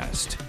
Futurecast.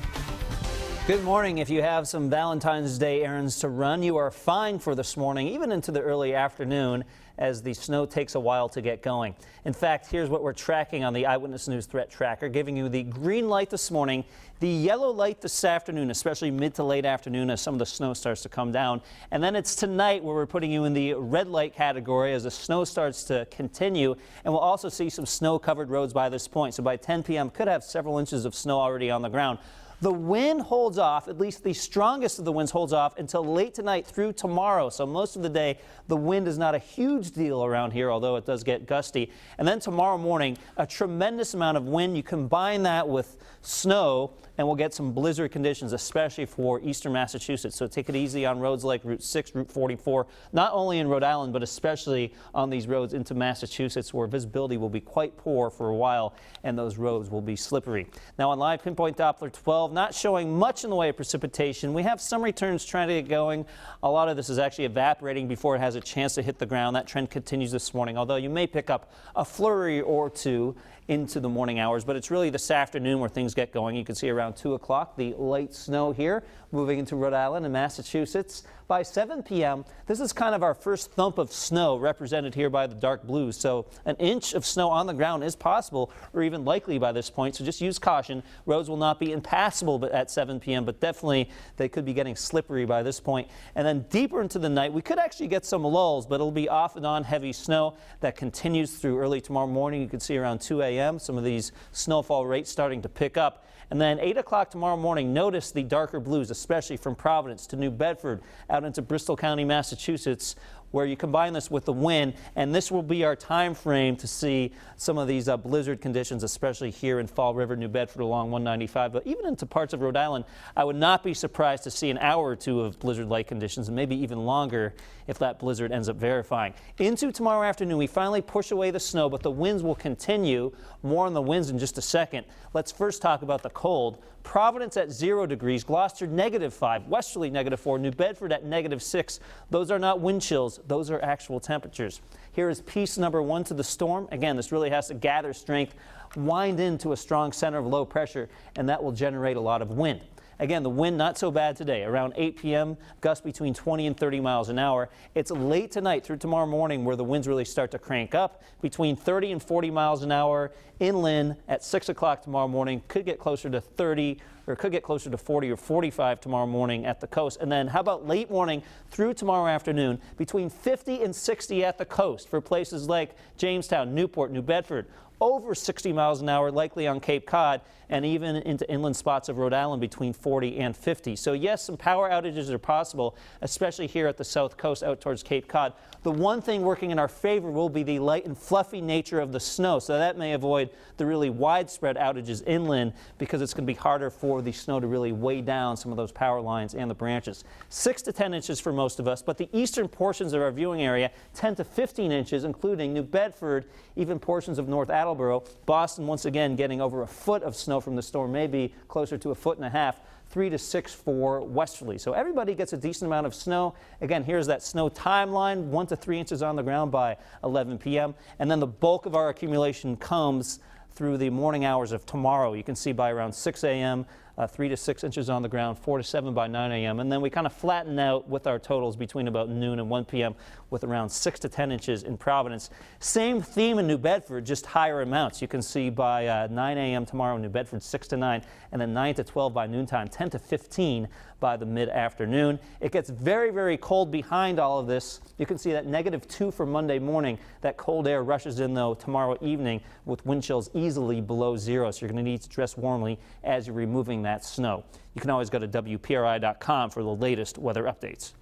Good morning. If you have some Valentine's Day errands to run, you are fine for this morning, even into the early afternoon, as the snow takes a while to get going. In fact, here's what we're tracking on the Eyewitness News Threat Tracker, giving you the green light this morning, the yellow light this afternoon, especially mid to late afternoon as some of the snow starts to come down. And then it's tonight where we're putting you in the red light category as the snow starts to continue. And we'll also see some snow-covered roads by this point. So by 10 p.m. could have several inches of snow already on the ground. The wind holds off, at least the strongest of the winds holds off until late tonight through tomorrow. So most of the day, the wind is not a huge deal around here, although it does get gusty. And then tomorrow morning, a tremendous amount of wind. You combine that with snow, and we'll get some blizzard conditions, especially for eastern Massachusetts. So take it easy on roads like Route 6, Route 44, not only in Rhode Island, but especially on these roads into Massachusetts, where visibility will be quite poor for a while, and those roads will be slippery. Now on live Pinpoint Doppler 12, not showing much in the way of precipitation. We have some returns trying to get going. A lot of this is actually evaporating before it has a chance to hit the ground. That trend continues this morning, although you may pick up a flurry or two into the morning hours, but it's really this afternoon where things get going. You can see around 2 o'clock the light snow here moving into Rhode Island and Massachusetts. By 7 p.m., this is kind of our first thump of snow represented here by the dark blues. So an inch of snow on the ground is possible or even likely by this point. So just use caution. Roads will not be impassable at 7 p.m., but definitely they could be getting slippery by this point. And then deeper into the night, we could actually get some lulls, but it'll be off and on heavy snow that continues through early tomorrow morning. You can see around 2 a.m. some of these snowfall rates starting to pick up. And then 8 o'clock tomorrow morning, notice the darker blues, especially from Providence to New Bedford out into Bristol County, Massachusetts, where you combine this with the wind, and this will be our time frame to see some of these blizzard conditions, especially here in Fall River, New Bedford along 195, but even into parts of Rhode Island. I would not be surprised to see an hour or two of blizzard-like conditions, and maybe even longer if that blizzard ends up verifying. Into tomorrow afternoon, we finally push away the snow, but the winds will continue. More on the winds in just a second. Let's first talk about the cold. Providence at 0 degrees, Gloucester -5, Westerly -4, New Bedford at -6. Those are not wind chills, those are actual temperatures. Here is piece number 1 to the storm. Again, this really has to gather strength, wind into a strong center of low pressure, and that will generate a lot of wind. Again, the wind not so bad today. Around 8 p.m., gusts between 20 and 30 miles an hour. It's late tonight through tomorrow morning where the winds really start to crank up. Between 30 and 40 miles an hour inland at 6 o'clock tomorrow morning. Could get closer to 30 or could get closer to 40 or 45 tomorrow morning at the coast. And then how about late morning through tomorrow afternoon? Between 50 and 60 at the coast for places like Jamestown, Newport, New Bedford. Over 60 miles an hour, likely on Cape Cod, and even into inland spots of Rhode Island between 40 and 50. So yes, some power outages are possible, especially here at the south coast out towards Cape Cod. The one thing working in our favor will be the light and fluffy nature of the snow, so that may avoid the really widespread outages inland because it's going to be harder for the snow to really weigh down some of those power lines and the branches. 6 to 10 inches for most of us, but the eastern portions of our viewing area 10 to 15 inches, including New Bedford, even portions of North Attleboro. Boston once again getting over a foot of snow from the storm, maybe closer to 1.5 feet. 3 to 6 for Westerly. So everybody gets a decent amount of snow. Again, here's that snow timeline, 1 to 3 inches on the ground by 11 p.m. And then the bulk of our accumulation comes through the morning hours of tomorrow. You can see by around 6 a.m., 3 to 6 inches on the ground, 4 to 7 by 9 a.m. And then we kind of flatten out with our totals between about noon and 1 p.m. with around 6 to 10 inches in Providence. Same theme in New Bedford, just higher amounts. You can see by 9 a.m. tomorrow in New Bedford, 6 to 9, and then 9 to 12 by noontime, 10 to 15 by the mid-afternoon. It gets very, very cold behind all of this. You can see that -2 for Monday morning. That cold air rushes in, though, tomorrow evening with wind chills easily below 0, so you're going to need to dress warmly as you're removing that snow. You can always go to WPRI.com for the latest weather updates.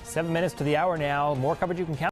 7 minutes to the hour now. More coverage you can count.